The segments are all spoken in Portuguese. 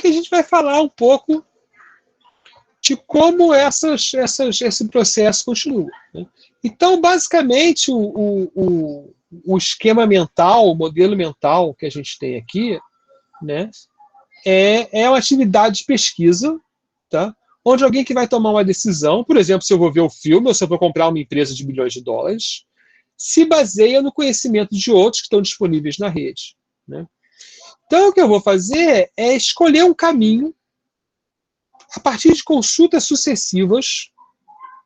que a gente vai falar um pouco de como esse processo continua, né? Então, basicamente, o esquema mental, o modelo mental que a gente tem aqui, né, é uma atividade de pesquisa, tá? Onde alguém que vai tomar uma decisão, por exemplo, se eu vou ver o filme ou se eu vou comprar uma empresa de bilhões de dólares, se baseia no conhecimento de outros que estão disponíveis na rede, né? Então, o que eu vou fazer é escolher um caminho a partir de consultas sucessivas,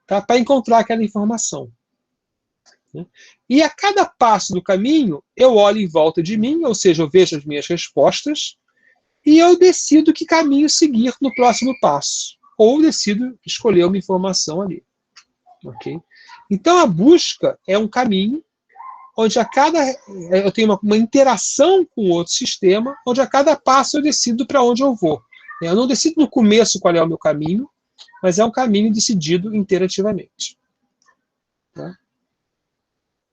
tá, para encontrar aquela informação, né? E a cada passo do caminho, eu olho em volta de mim, ou seja, eu vejo as minhas respostas, e eu decido que caminho seguir no próximo passo. Ou decido escolher uma informação ali. Okay? Então, a busca é um caminho onde eu tenho uma interação com outro sistema, onde a cada passo eu decido para onde eu vou. Eu não decido no começo qual é o meu caminho, mas é um caminho decidido interativamente. Tá?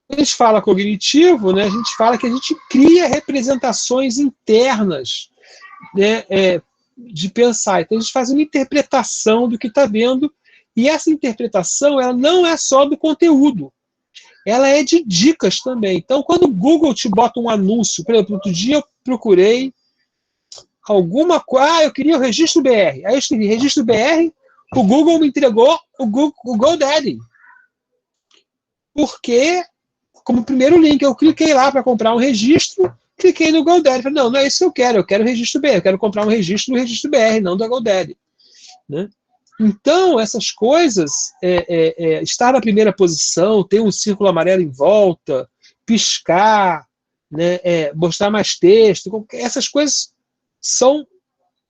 Quando a gente fala cognitivo, né, a gente fala que a gente cria representações internas, né, de pensar. Então, a gente faz uma interpretação do que está vendo, e essa interpretação ela não é só do conteúdo, ela é de dicas também. Então, quando o Google te bota um anúncio, por exemplo, outro dia eu procurei alguma coisa, eu queria o registro BR, aí eu escrevi registro BR, o Google me entregou o GoDaddy. Porque, como primeiro link, eu cliquei lá para comprar um registro, cliquei no GoDaddy. Falei, não é isso que eu quero registro BR, eu quero comprar um registro do registro BR, não do GoDaddy. Né? Então, essas coisas, estar na primeira posição, ter um círculo amarelo em volta, piscar, né, mostrar mais texto, essas coisas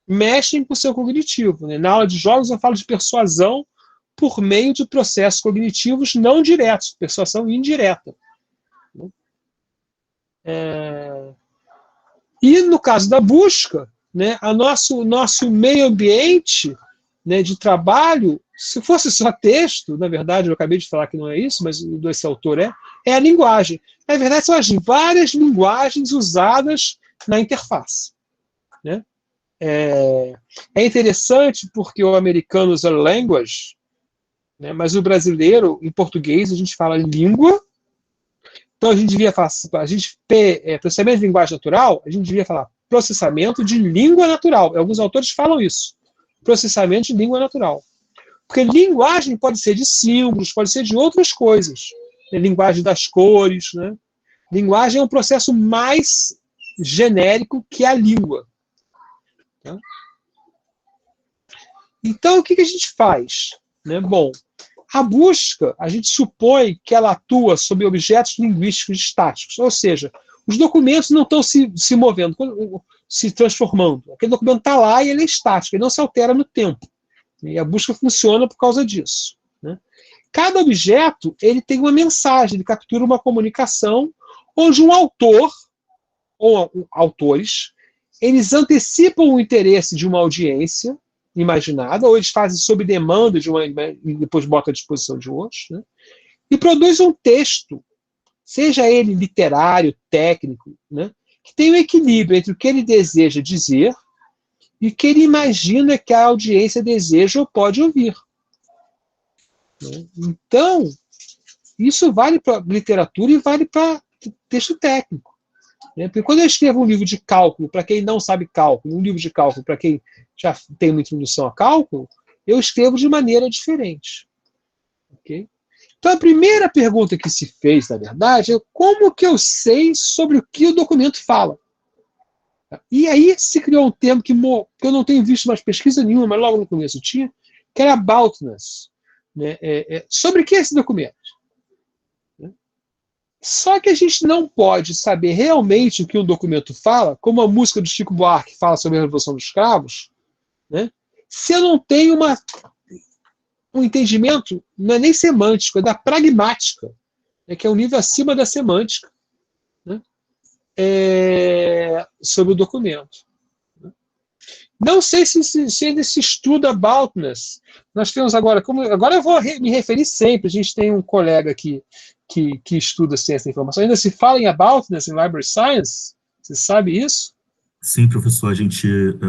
mexem com o seu cognitivo. Né? Na aula de jogos eu falo de persuasão por meio de processos cognitivos não diretos, persuasão indireta. E no caso da busca, né, nosso meio ambiente, né, de trabalho, se fosse só texto, na verdade, eu acabei de falar que não é isso, mas esse autor é a linguagem. Na verdade, são as várias linguagens usadas na interface. Né? É interessante porque o americano usa language, né, mas o brasileiro, em português, a gente fala língua. Então, a gente devia falar, processamento de linguagem natural, a gente devia falar processamento de língua natural. Alguns autores falam isso. Processamento de língua natural. Porque linguagem pode ser de símbolos, pode ser de outras coisas. Linguagem das cores. Né? Linguagem é um processo mais genérico que a língua. Tá? Então, o que a gente faz? Né? Bom, a busca, a gente supõe que ela atua sobre objetos linguísticos estáticos, ou seja, os documentos não estão se movendo, se transformando. Aquele documento está lá e ele é estático, ele não se altera no tempo. E a busca funciona por causa disso. Né? Cada objeto ele tem uma mensagem, ele captura uma comunicação onde um autor, ou autores, eles antecipam o interesse de uma audiência imaginada, ou eles fazem sob demanda de uma e depois botam à disposição de outros, né? E produz um texto, seja ele literário, técnico, né? Que tem um equilíbrio entre o que ele deseja dizer e o que ele imagina que a audiência deseja ou pode ouvir. Né? Então, isso vale para literatura e vale para texto técnico. Né? Porque quando eu escrevo um livro de cálculo, para quem não sabe cálculo, um livro de cálculo para quem já tem uma introdução a cálculo, eu escrevo de maneira diferente. Okay? Então, a primeira pergunta que se fez, na verdade, é como que eu sei sobre o que o documento fala? E aí se criou um termo que eu não tenho visto mais pesquisa nenhuma, mas logo no começo tinha, que era aboutness. Né? Sobre o que é esse documento? Só que a gente não pode saber realmente o que um documento fala, como a música do Chico Buarque fala sobre a Revolução dos Escravos, né? Se eu não tenho um entendimento, não é nem semântico, é da pragmática, né? Que é um nível acima da semântica, né? Sobre o documento. Não sei se ainda se estuda aboutness. Nós temos agora eu vou me referir sempre, a gente tem um colega aqui que estuda ciência da informação. Ainda se fala em aboutness em Library Science? Você sabe isso? Sim, professor, a gente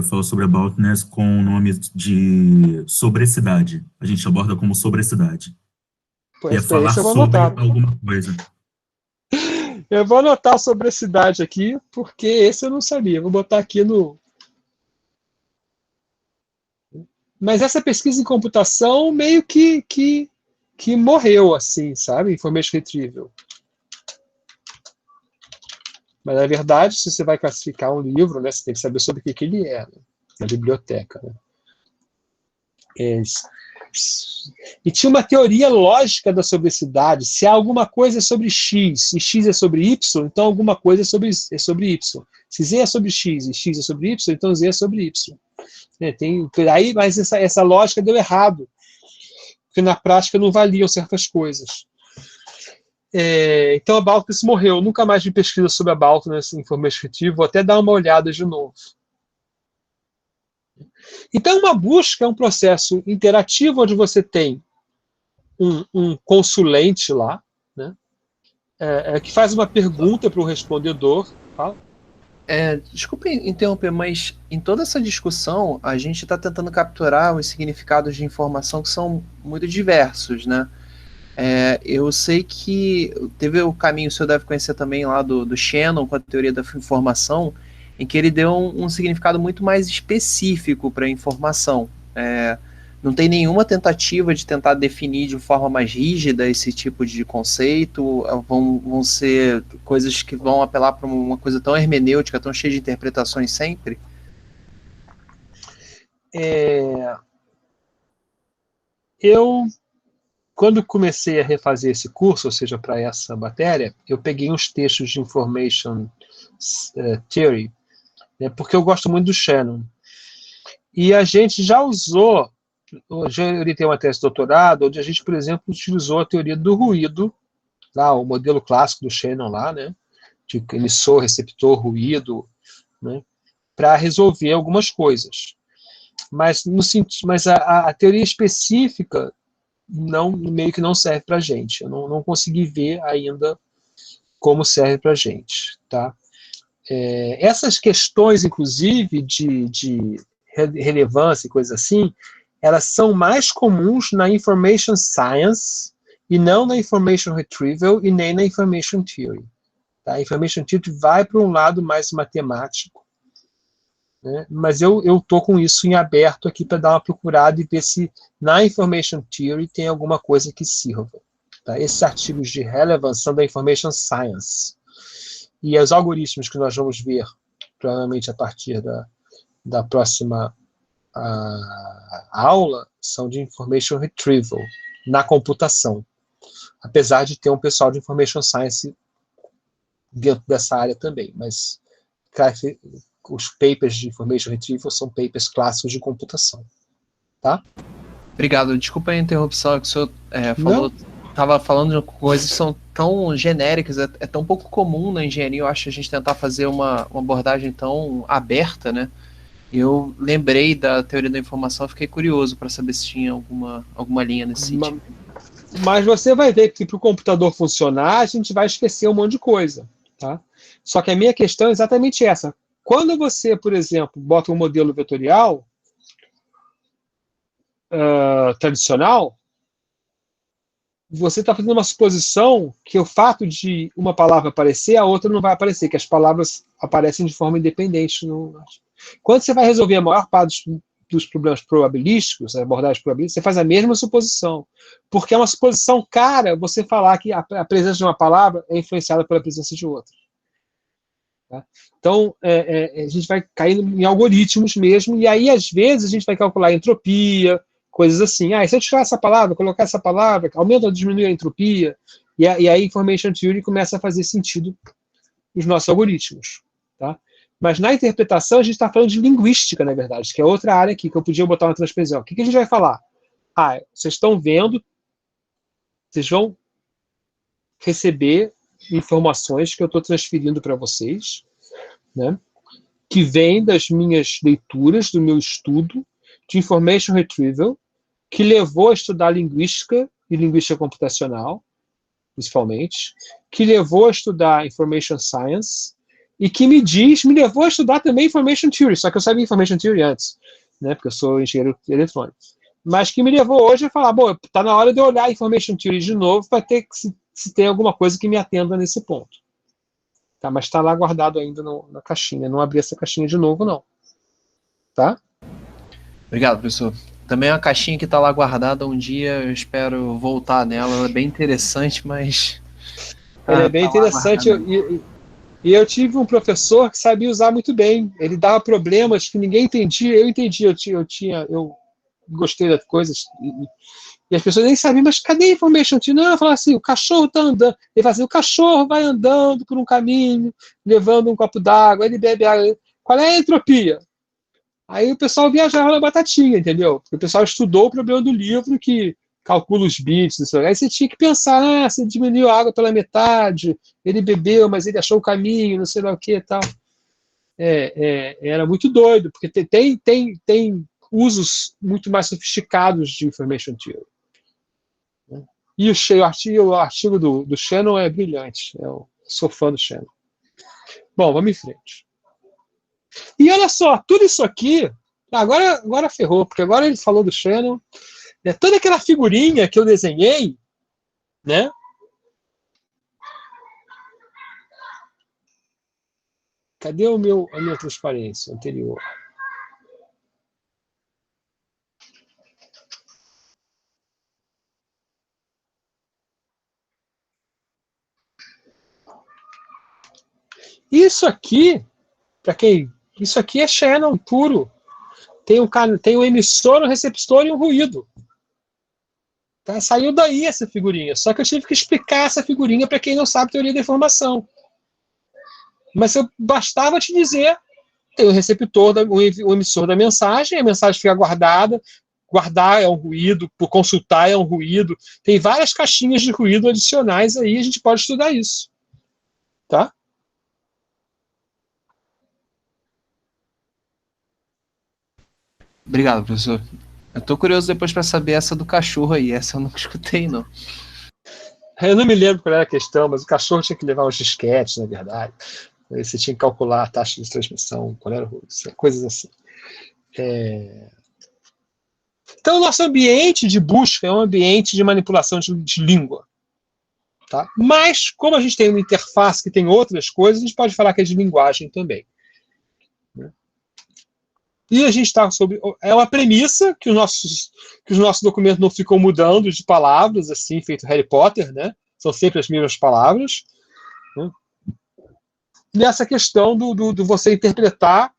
fala sobre aboutness com o nome de sobrecidade. A gente aborda como sobrecidade, que é falar Esse eu vou sobre anotar. alguma coisa. Eu vou anotar sobre a cidade aqui, porque esse eu não sabia. Vou botar aqui no. Mas essa pesquisa em computação meio que morreu, assim, sabe? Information Retrieval. Mas, na verdade, se você vai classificar um livro, né, você tem que saber sobre o que ele é, né? Na biblioteca. Né? E tinha uma teoria lógica da sobrecidade. Se há alguma coisa é sobre X e X é sobre Y, então alguma coisa é sobre Y. Se Z é sobre X e X é sobre Y, então Z é sobre Y. Tem, aí, mas essa lógica deu errado, porque na prática não valiam certas coisas. Então a Baltus morreu. Nunca mais vi pesquisa sobre a Baltus em Information Retrieval. Vou até dar uma olhada de novo. Então uma busca é um processo interativo onde você tem um consulente lá, né, que faz uma pergunta para o respondedor. Fala. Desculpe interromper, mas em toda essa discussão a gente está tentando capturar os significados de informação que são muito diversos, né? Eu sei que teve o caminho, o senhor deve conhecer também lá do Shannon com a teoria da informação, em que ele deu um significado muito mais específico para a informação. Não tem nenhuma tentativa de tentar definir de forma mais rígida esse tipo de conceito, vão ser coisas que vão apelar para uma coisa tão hermenêutica, tão cheia de interpretações sempre? Eu, quando comecei a refazer esse curso, ou seja, para essa matéria, eu peguei uns textos de Information Theory, né, porque eu gosto muito do Shannon. E a gente já usou, já orientei uma tese de doutorado, onde a gente, por exemplo, utilizou a teoria do ruído, lá, o modelo clássico do Shannon lá, né, de emissor, receptor, ruído, né, para resolver algumas coisas. Mas, mas a teoria específica meio que não serve para a gente. Eu não consegui ver ainda como serve para a gente. Tá? Essas questões, inclusive, de relevância e coisas assim, elas são mais comuns na Information Science e não na Information Retrieval e nem na Information Theory. Tá? A Information Theory vai para um lado mais matemático, né? Mas eu estou com isso em aberto aqui para dar uma procurada e ver se na Information Theory tem alguma coisa que sirva. Tá? Esses artigos de relevance são da Information Science. E os algoritmos que nós vamos ver, provavelmente a partir da próxima aula, são de Information Retrieval, na computação. Apesar de ter um pessoal de Information Science dentro dessa área também, mas os papers de Information Retrieval são papers clássicos de computação. Tá? Obrigado. Desculpa a interrupção que o senhor falou. Estava falando de coisas que são tão genéricas, é tão pouco comum na engenharia, eu acho, a gente tentar fazer uma abordagem tão aberta, né? Eu lembrei da teoria da informação, fiquei curioso para saber se tinha alguma linha nesse sentido. Mas você vai ver que para o computador funcionar, a gente vai esquecer um monte de coisa. Tá? Só que a minha questão é exatamente essa. Quando você, por exemplo, bota um modelo vetorial tradicional, você está fazendo uma suposição que o fato de uma palavra aparecer, a outra não vai aparecer, que as palavras aparecem de forma independente. Quando você vai resolver a maior parte dos problemas probabilísticos, abordagens probabilísticas, você faz a mesma suposição. Porque é uma suposição cara você falar que a presença de uma palavra é influenciada pela presença de outra. Tá? Então, a gente vai caindo em algoritmos mesmo, e aí, às vezes, a gente vai calcular entropia, coisas assim. Se eu tirar essa palavra, colocar essa palavra, aumenta ou diminui a entropia, e aí a Information Theory começa a fazer sentido nos nossos algoritmos. Tá? Mas na interpretação, a gente está falando de linguística, na verdade, que é outra área aqui, que eu podia botar uma transposição. O que a gente vai falar? Vocês estão vendo, vocês vão receber informações que eu estou transferindo para vocês, né, que vêm das minhas leituras, do meu estudo de Information Retrieval, que levou a estudar linguística e linguística computacional, principalmente, que levou a estudar Information Science, e que me levou a estudar também Information Theory, só que eu sabia Information Theory antes, né, porque eu sou engenheiro eletrônico, mas que me levou hoje a falar, bom, está na hora de eu olhar Information Theory de novo para ter que se tem alguma coisa que me atenda nesse ponto. Tá, mas está lá guardado ainda na caixinha, não abri essa caixinha de novo, não. Tá? Obrigado, professor. Também é uma caixinha que está lá guardada, um dia eu espero voltar nela, ela é bem interessante, mas... Ele é bem interessante, e eu tive um professor que sabia usar muito bem, ele dava problemas que ninguém entendia, eu entendi, eu gostei das coisas, e as pessoas nem sabiam, mas cadê a information? Não, eu falava assim, o cachorro está andando, ele fala assim, o cachorro vai andando por um caminho, levando um copo d'água, ele bebe água, qual é a entropia? Aí o pessoal viajava na batatinha, entendeu? Porque o pessoal estudou o problema do livro que calcula os bits, não sei. Aí você tinha que pensar, você diminuiu a água pela metade, ele bebeu, mas ele achou o caminho, não sei lá o que e tal. Era muito doido, porque tem usos muito mais sofisticados de information theory. E o artigo do Shannon é brilhante. Eu sou fã do Shannon. Bom, vamos em frente. E olha só, tudo isso aqui, agora ferrou, porque agora ele falou do Shannon, né, toda aquela figurinha que eu desenhei, né? Cadê a minha transparência anterior? Isso aqui, isso aqui é Shannon puro. Tem um emissor, um receptor e um ruído. Tá? Saiu daí essa figurinha. Só que eu tive que explicar essa figurinha para quem não sabe teoria da informação. Mas bastava te dizer, tem o receptor, o emissor da mensagem, a mensagem fica guardada, guardar é um ruído, por consultar é um ruído. Tem várias caixinhas de ruído adicionais aí, a gente pode estudar isso. Tá? Obrigado, professor. Eu tô curioso depois para saber essa do cachorro aí. Essa eu nunca escutei, não. Eu não me lembro qual era a questão, mas o cachorro tinha que levar uns disquetes, na verdade. Aí você tinha que calcular a taxa de transmissão, qual era, coisas assim. Então, o nosso ambiente de busca é um ambiente de manipulação de língua. Tá? Mas, como a gente tem uma interface que tem outras coisas, a gente pode falar que é de linguagem também. E a gente está sobre... É uma premissa que os nossos documentos não ficam mudando de palavras, assim, feito Harry Potter, né? São sempre as mesmas palavras. Né? E essa questão do você interpretar,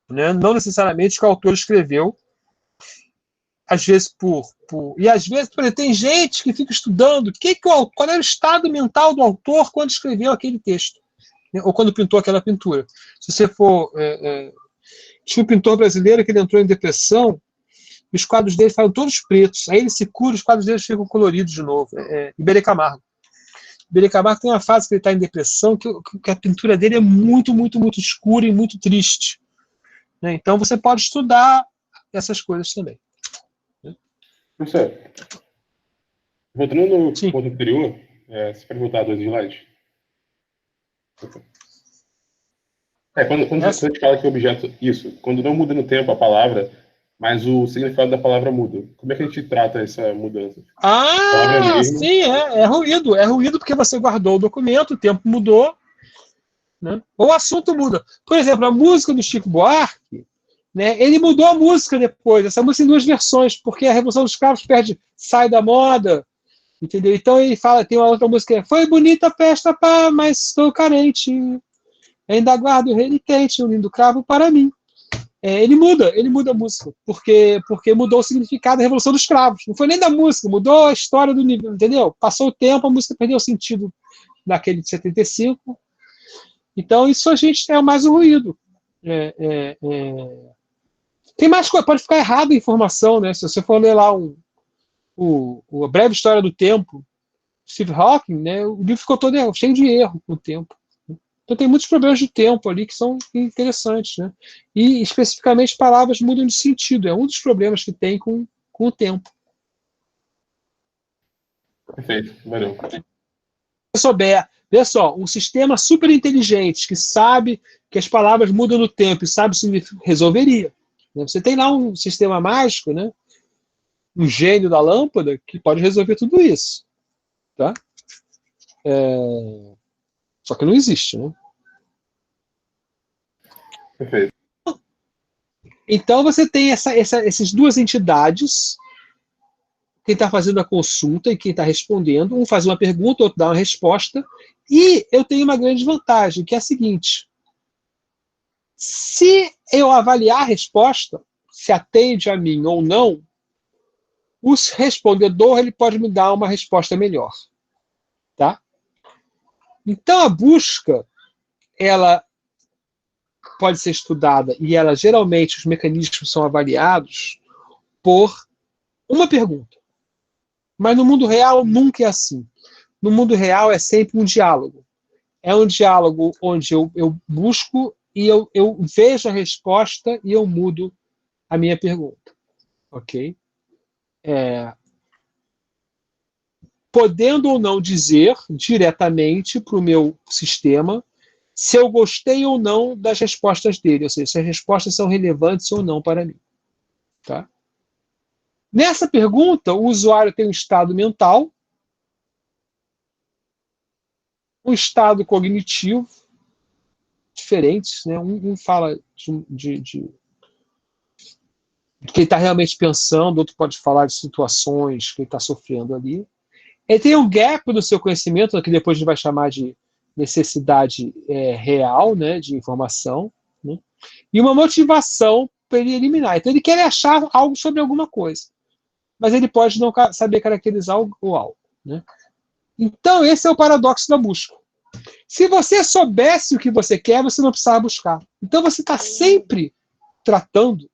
né? Não necessariamente o que o autor escreveu, às vezes e às vezes, por exemplo, tem gente que fica estudando qual era o estado mental do autor quando escreveu aquele texto, né? Ou quando pintou aquela pintura. Se você for... tinha um pintor brasileiro que ele entrou em depressão, e os quadros dele ficaram todos pretos. Aí ele se cura, os quadros dele ficam coloridos de novo. Iberê Camargo. Iberê Camargo tem uma fase que ele está em depressão, que a pintura dele é muito, muito, muito escura e muito triste. Né? Então você pode estudar essas coisas também. Professor, voltando no ponto anterior, você pode voltar 2 slides? Quando você fala que o objeto... Isso, quando não muda no tempo a palavra, mas o significado da palavra muda. Como é que a gente trata essa mudança? Sim, é ruído. É ruído porque você guardou o documento, o tempo mudou, né? Ou o assunto muda. Por exemplo, a música do Chico Buarque, né, ele mudou a música depois. Essa música em 2 versões, porque a Revolução dos Cravos sai da moda, entendeu? Então ele fala, tem uma outra música, foi bonita a festa, pá, mas estou carente. Ainda guardo renitente, um lindo cravo para mim. Ele muda a música, porque mudou o significado da Revolução dos Cravos. Não foi nem da música, mudou a história do nível, entendeu? Passou o tempo, a música perdeu o sentido naquele de 75. Então, isso a gente é mais o ruído. Tem mais coisa, pode ficar errado a informação, né? Se você for ler lá a Breve História do Tempo, Steve Hawking, né? O livro ficou todo cheio de erro com o tempo. Então tem muitos problemas de tempo ali que são interessantes, né? E especificamente palavras mudam de sentido. É um dos problemas que tem com o tempo. Perfeito, valeu. Se souber, vê só, um sistema super inteligente que sabe que as palavras mudam no tempo e sabe se resolveria. Você tem lá um sistema mágico, né? Um gênio da lâmpada que pode resolver tudo isso. Tá? Só que não existe, né? Perfeito. Então você tem essas duas entidades, quem está fazendo a consulta e quem está respondendo, um faz uma pergunta, outro dá uma resposta, e eu tenho uma grande vantagem, que é a seguinte: se eu avaliar a resposta, se atende a mim ou não, o respondedor ele pode me dar uma resposta melhor. Tá? Então a busca, ela pode ser estudada e ela geralmente os mecanismos são avaliados por uma pergunta. Mas no mundo real nunca é assim. No mundo real é sempre um diálogo. É um diálogo onde eu busco e eu vejo a resposta e eu mudo a minha pergunta. Ok? Podendo ou não dizer diretamente para o meu sistema se eu gostei ou não das respostas dele, ou seja, se as respostas são relevantes ou não para mim. Tá? Nessa pergunta, o usuário tem um estado mental, um estado cognitivo, diferentes. Né? Um fala de que ele está realmente pensando, outro pode falar de situações que ele está sofrendo ali. Ele tem um gap no seu conhecimento, que depois a gente vai chamar de necessidade real, né, de informação, né? E uma motivação para ele eliminar. Então ele quer achar algo sobre alguma coisa, mas ele pode não saber caracterizar o algo. Né? Então esse é o paradoxo da busca. Se você soubesse o que você quer, você não precisava buscar. Então você está sempre tratando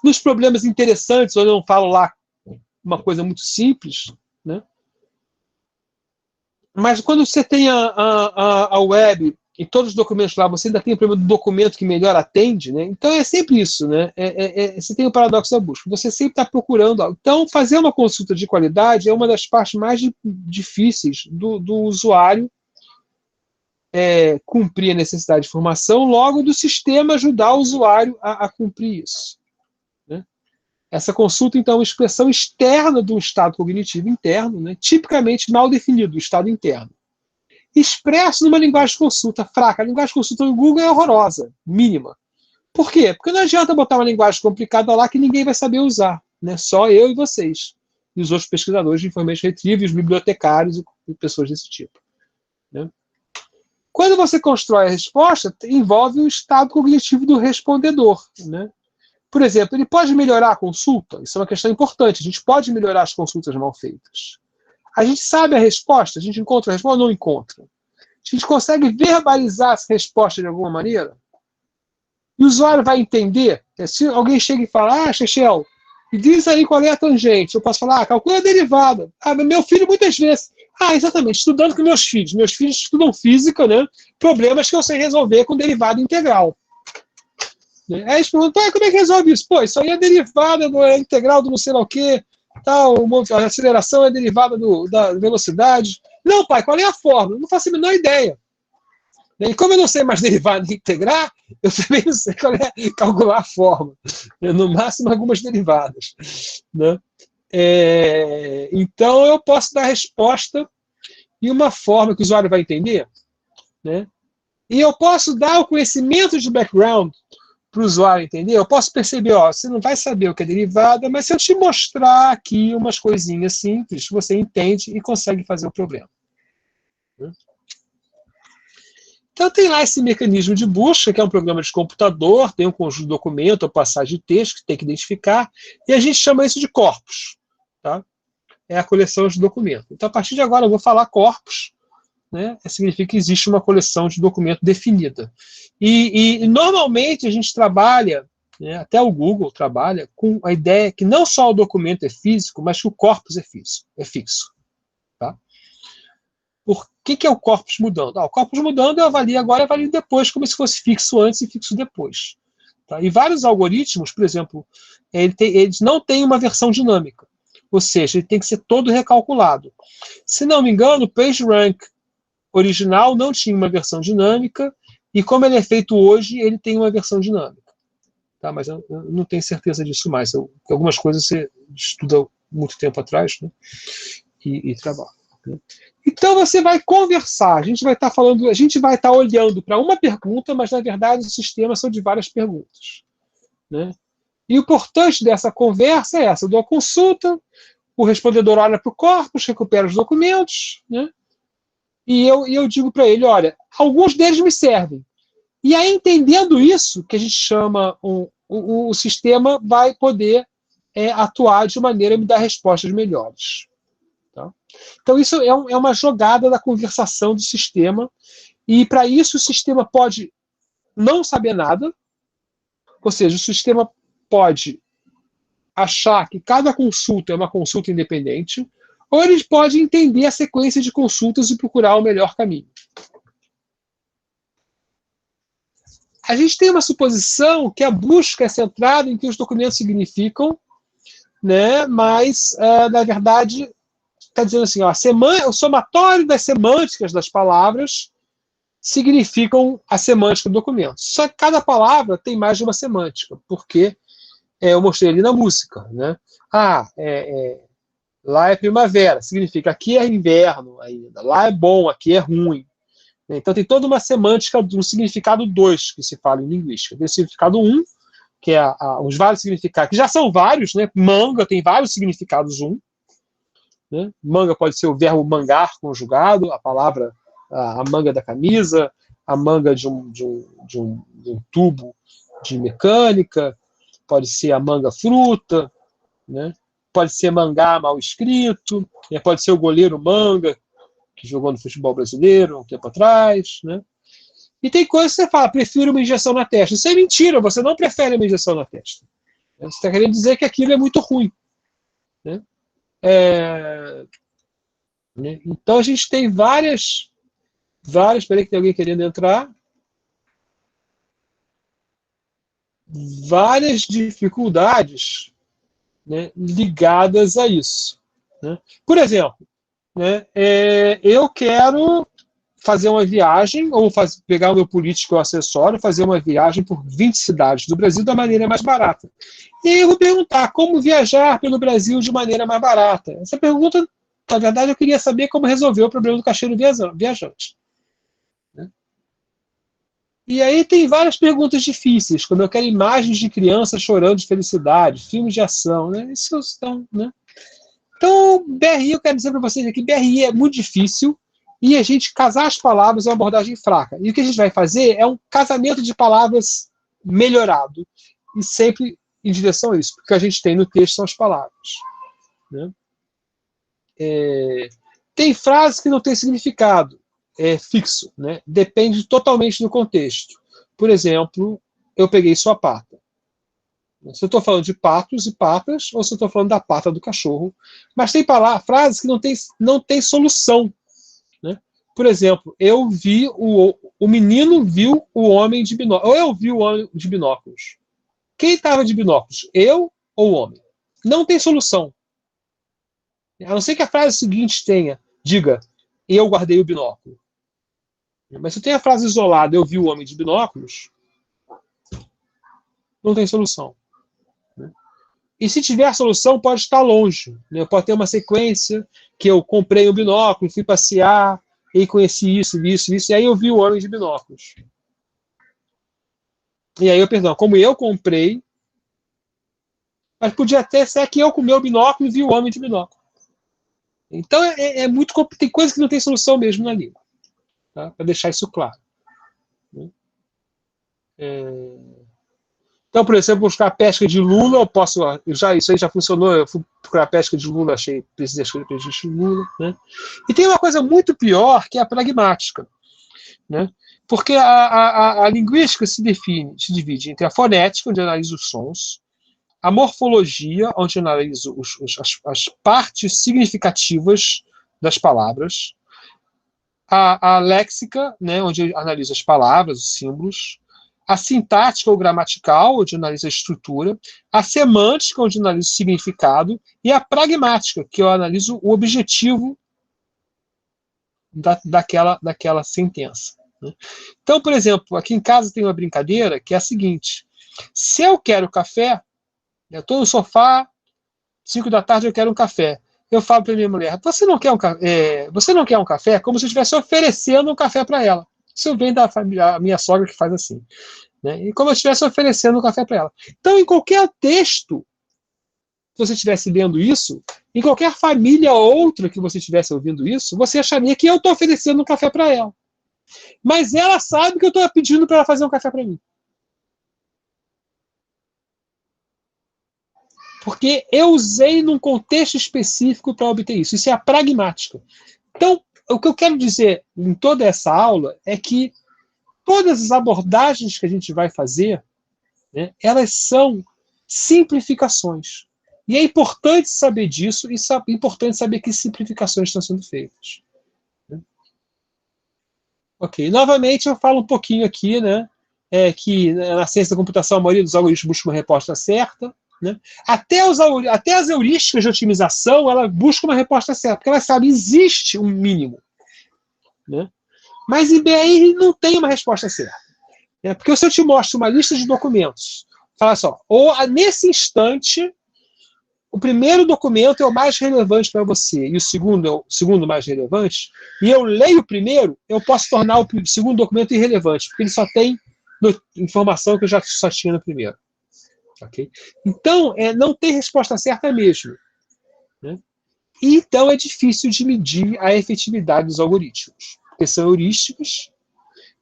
nos problemas interessantes, onde eu não falo lá uma coisa muito simples, né? Mas quando você tem a web e todos os documentos lá, você ainda tem o problema do documento que melhor atende, né? Então é sempre isso, né? Você tem o paradoxo da busca. Você sempre está procurando algo. Então, fazer uma consulta de qualidade é uma das partes mais difíceis do usuário cumprir a necessidade de informação, logo do sistema ajudar o usuário a cumprir isso. Né? Essa consulta, então, é uma expressão externa do estado cognitivo interno, né? Tipicamente mal definido, o estado interno. Expresso numa linguagem de consulta fraca. A linguagem de consulta no Google é horrorosa, mínima. Por quê? Porque não adianta botar uma linguagem complicada lá que ninguém vai saber usar. Né? Só eu e vocês. E os outros pesquisadores de information retrieval, os bibliotecários e pessoas desse tipo. Né? Quando você constrói a resposta, envolve o estado cognitivo do respondedor. Né? Por exemplo, ele pode melhorar a consulta? Isso é uma questão importante. A gente pode melhorar as consultas mal feitas. A gente sabe a resposta? A gente encontra a resposta ou não encontra? A gente consegue verbalizar essa resposta de alguma maneira? E o usuário vai entender? Se alguém chega e fala, Chechel, me diz aí qual é a tangente. Eu posso falar, calcula a derivada. Meu filho muitas vezes. Exatamente, estudando com meus filhos. Meus filhos estudam física, né? Problemas que eu sei resolver com derivada integral. Aí eles perguntam, como é que resolve isso? Pô, isso aí é derivada do integral do não sei lá o quê. A aceleração é derivada da velocidade. Não, pai, qual é a fórmula? Eu não faço a menor ideia. E como eu não sei mais derivar nem integrar, eu também não sei qual é calcular a fórmula. No máximo, algumas derivadas. Né? Então, eu posso dar a resposta em uma forma que o usuário vai entender. Né? E eu posso dar o conhecimento de background para o usuário entender. Eu posso perceber, você não vai saber o que é derivada, mas se eu te mostrar aqui umas coisinhas simples, você entende e consegue fazer o problema. Então tem lá esse mecanismo de busca, que é um programa de computador, tem um conjunto de documento ou passagem de texto que tem que identificar, e a gente chama isso de corpus. Tá? É a coleção de documentos. Então a partir de agora eu vou falar corpus, né? Significa que existe uma coleção de documento definida. E normalmente a gente trabalha, né, até o Google trabalha, com a ideia que não só o documento é físico, mas que o corpus é fixo. Tá? Por que é o corpus mudando? O corpus mudando eu avalio agora e avalio depois, como se fosse fixo antes e fixo depois. Tá? E vários algoritmos, por exemplo, eles não têm uma versão dinâmica. Ou seja, ele tem que ser todo recalculado. Se não me engano, o PageRank original não tinha uma versão dinâmica, e como ele é feito hoje, ele tem uma versão dinâmica. Tá? Mas eu não tenho certeza disso mais. Algumas coisas você estuda muito tempo atrás, né? e trabalha. Né? Então você vai conversar, a gente vai estar olhando para uma pergunta, mas na verdade os sistemas são de várias perguntas. Né? E o importante dessa conversa é essa: eu dou a consulta, o respondedor olha para o corpus, recupera os documentos, né? e eu digo para ele, olha, alguns deles me servem. E aí, entendendo isso, que a gente chama, o sistema vai poder atuar de maneira a me dar respostas melhores. Tá? Então, isso é uma jogada da conversação do sistema, e para isso o sistema pode não saber nada, ou seja, o sistema pode achar que cada consulta é uma consulta independente, ou ele pode entender a sequência de consultas e procurar o melhor caminho. A gente tem uma suposição que a busca é centrada em que os documentos significam, né? Mas, na verdade, está dizendo assim, ó, o somatório das semânticas das palavras significam a semântica do documento. Só que cada palavra tem mais de uma semântica, porque eu mostrei ali na música. Né? Lá é primavera, significa aqui é inverno ainda, lá é bom, aqui é ruim. Então tem toda uma semântica do significado 2 que se fala em linguística. Tem o significado 1, que é os vários significados, que já são vários, né? Manga tem vários significados 1. Né? Manga pode ser o verbo mangar conjugado, a palavra, a manga da camisa, a manga de um tubo de mecânica, pode ser a manga fruta, né? Pode ser mangá mal escrito, pode ser o goleiro manga, que jogou no futebol brasileiro um tempo atrás, né? E tem coisas que você fala, prefiro uma injeção na testa. Isso é mentira, você não prefere uma injeção na testa. Você está querendo dizer que aquilo é muito ruim. Né? Então a gente tem várias. Espera aí que tem alguém querendo entrar. Várias dificuldades, né, ligadas a isso. Né? Por exemplo, né, eu quero fazer uma viagem, ou pegar o meu político acessório, fazer uma viagem por 20 cidades do Brasil da maneira mais barata. E aí eu vou perguntar como viajar pelo Brasil de maneira mais barata. Essa pergunta, na verdade, eu queria saber como resolver o problema do caixeiro viajante. Né? E aí tem várias perguntas difíceis, como eu quero imagens de crianças chorando de felicidade, filmes de ação. Né? Isso estão, né? Então, BRI, eu quero dizer para vocês aqui, BRI é muito difícil, e a gente casar as palavras é uma abordagem fraca. E o que a gente vai fazer é um casamento de palavras melhorado, e sempre em direção a isso, porque o que a gente tem no texto são as palavras. Né? Tem frases que não têm significado fixo, né? Depende totalmente do contexto. Por exemplo, eu peguei sua pata. Se eu estou falando de patos e patas, ou se eu estou falando da pata do cachorro. Mas tem frases que não tem solução. Né? Por exemplo, o menino viu o homem de binóculos. Ou eu vi o homem de binóculos. Quem estava de binóculos? Eu ou o homem? Não tem solução. A não ser que a frase seguinte diga, eu guardei o binóculo. Mas se tem a frase isolada, eu vi o homem de binóculos, não tem solução. E se tiver solução, pode estar longe. Né? Pode ter uma sequência que eu comprei um binóculo, fui passear, e conheci isso, e aí eu vi o homem de binóculos. E aí como eu comprei, mas podia até ser que eu com o meu binóculo vi o homem de binóculo. Então muito complicado. Tem coisas que não tem solução mesmo na língua. Tá? Para deixar isso claro. Então, por exemplo, buscar a pesca de lula, isso aí já funcionou, eu fui procurar a pesca de lula, achei presidente de lula. Né? E tem uma coisa muito pior, que é a pragmática. Né? Porque a linguística se divide entre a fonética, onde analisa os sons, a morfologia, onde analisa as partes significativas das palavras, a léxica, né, onde analisa as palavras, os símbolos, a sintática ou gramatical, onde analisa a estrutura, a semântica, onde analiso o significado, e a pragmática, que eu analiso o objetivo daquela sentença. Né? Então, por exemplo, aqui em casa tem uma brincadeira que é a seguinte: se eu quero café, eu estou no sofá, 5 da tarde eu quero um café. Eu falo para minha mulher, você não quer um café? Como se eu estivesse oferecendo um café para ela. Isso vem da família, a minha sogra que faz assim. Né? E como eu estivesse oferecendo um café para ela. Então, em qualquer texto, se você estivesse lendo isso, em qualquer família outra que você estivesse ouvindo isso, você acharia que eu estou oferecendo um café para ela. Mas ela sabe que eu estou pedindo para ela fazer um café para mim. Porque eu usei num contexto específico para obter isso. Isso é a pragmática. Então, o que eu quero dizer em toda essa aula é que todas as abordagens que a gente vai fazer, né, elas são simplificações. E é importante saber disso e é importante saber que simplificações estão sendo feitas. Né? Ok, novamente eu falo um pouquinho aqui, né, que na ciência da computação a maioria dos algoritmos busca uma resposta certa. Né? Até as heurísticas de otimização, ela busca uma resposta certa, porque ela sabe que existe um mínimo. Né? Mas em BI não tem uma resposta certa. Né? Porque se eu te mostro uma lista de documentos, fala só, ou nesse instante, o primeiro documento é o mais relevante para você, e o segundo é o segundo mais relevante, e eu leio o primeiro, eu posso tornar o segundo documento irrelevante, porque ele só tem informação que eu já só tinha no primeiro. Okay? Então, não tem resposta certa mesmo. Né? E, então, é difícil de medir a efetividade dos algoritmos. Porque são heurísticos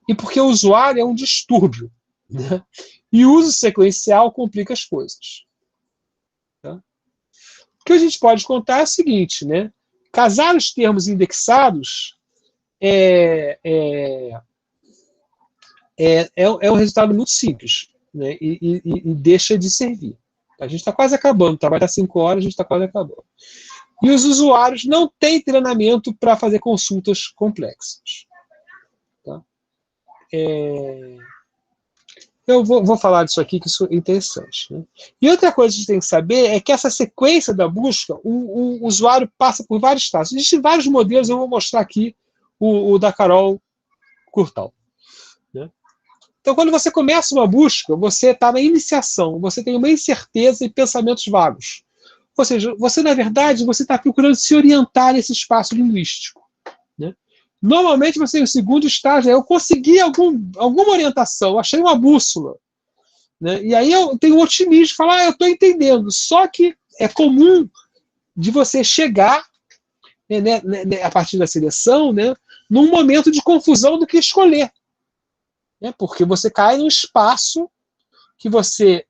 e porque o usuário é um distúrbio. Né? E o uso sequencial complica as coisas. Tá? O que a gente pode contar é o seguinte, né? Casar os termos indexados é um resultado muito simples. Né, e deixa de servir. A gente está quase acabando, vai dar 5 horas, a gente está quase acabando. E os usuários não têm treinamento para fazer consultas complexas. Tá? Eu vou falar disso aqui, que isso é interessante. Né? E outra coisa que a gente tem que saber é que essa sequência da busca, o usuário passa por vários estágios. Existem vários modelos, eu vou mostrar aqui o da Carol Curtal. Né? Então, quando você começa uma busca, você está na iniciação, você tem uma incerteza e pensamentos vagos. Ou seja, você, na verdade, você está procurando se orientar nesse espaço linguístico. Né? Normalmente, você, o segundo estágio, eu consegui alguma orientação, achei uma bússola. Né? E aí eu tenho um otimismo, falar, eu estou entendendo. Só que é comum de você chegar, né, a partir da seleção, né, num momento de confusão do que escolher. Né? Porque você cai num espaço que você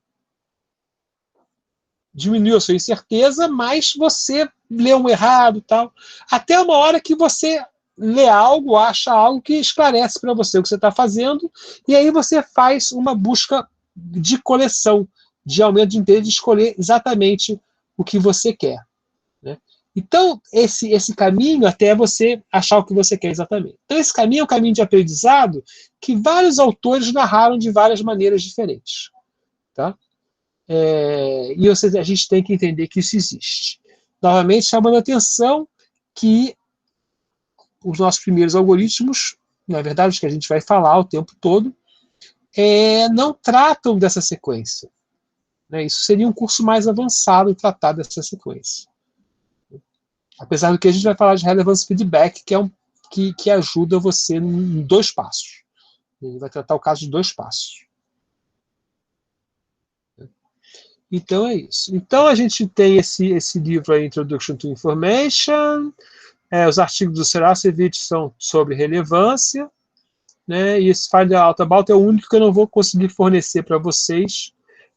diminuiu a sua incerteza, mas você lê um errado, tal. Até uma hora que você lê algo, acha algo que esclarece para você o que você está fazendo, e aí você faz uma busca de coleção, de aumento de interesse, de escolher exatamente o que você quer. Né? Então, esse caminho até você achar o que você quer exatamente. Então, esse caminho é um caminho de aprendizado que vários autores narraram de várias maneiras diferentes. Tá? E a gente tem que entender que isso existe. Novamente, chamando a atenção que os nossos primeiros algoritmos, na verdade, os que a gente vai falar o tempo todo, não tratam dessa sequência. Né? Isso seria um curso mais avançado tratar dessa sequência. Apesar do que a gente vai falar de relevance feedback, que ajuda você em 2 passos. Ele vai tratar o caso de 2 passos. Então é isso. Então a gente tem esse livro aí, Introduction to Information, os artigos do Serasevich são sobre relevância, né, e esse Find Out About é o único que eu não vou conseguir fornecer para vocês,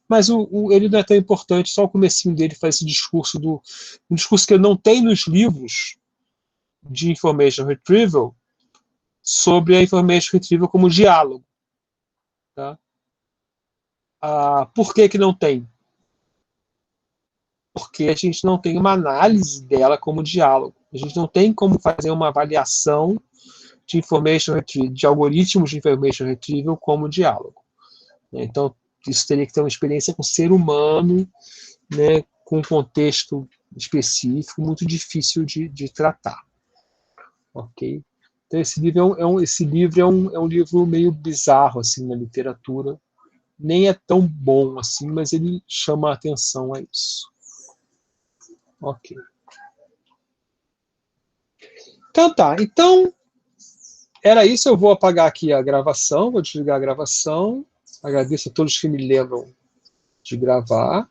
mas ele não é tão importante, só o comecinho dele faz esse discurso, um discurso que não tem nos livros de Information Retrieval, sobre a Information Retrieval como diálogo. Tá? Por que não tem? Porque a gente não tem uma análise dela como diálogo. A gente não tem como fazer uma avaliação de Information Retrieval, de algoritmos de Information Retrieval como diálogo. né? Então, isso teria que ter uma experiência com ser humano, né, com um contexto específico, muito difícil de tratar. Ok? Então, esse livro é um livro meio bizarro assim, na literatura. Nem é tão bom assim, mas ele chama a atenção a isso. Ok. Então tá, então era isso. Eu vou apagar aqui a gravação, vou desligar a gravação. Agradeço a todos que me lembram de gravar.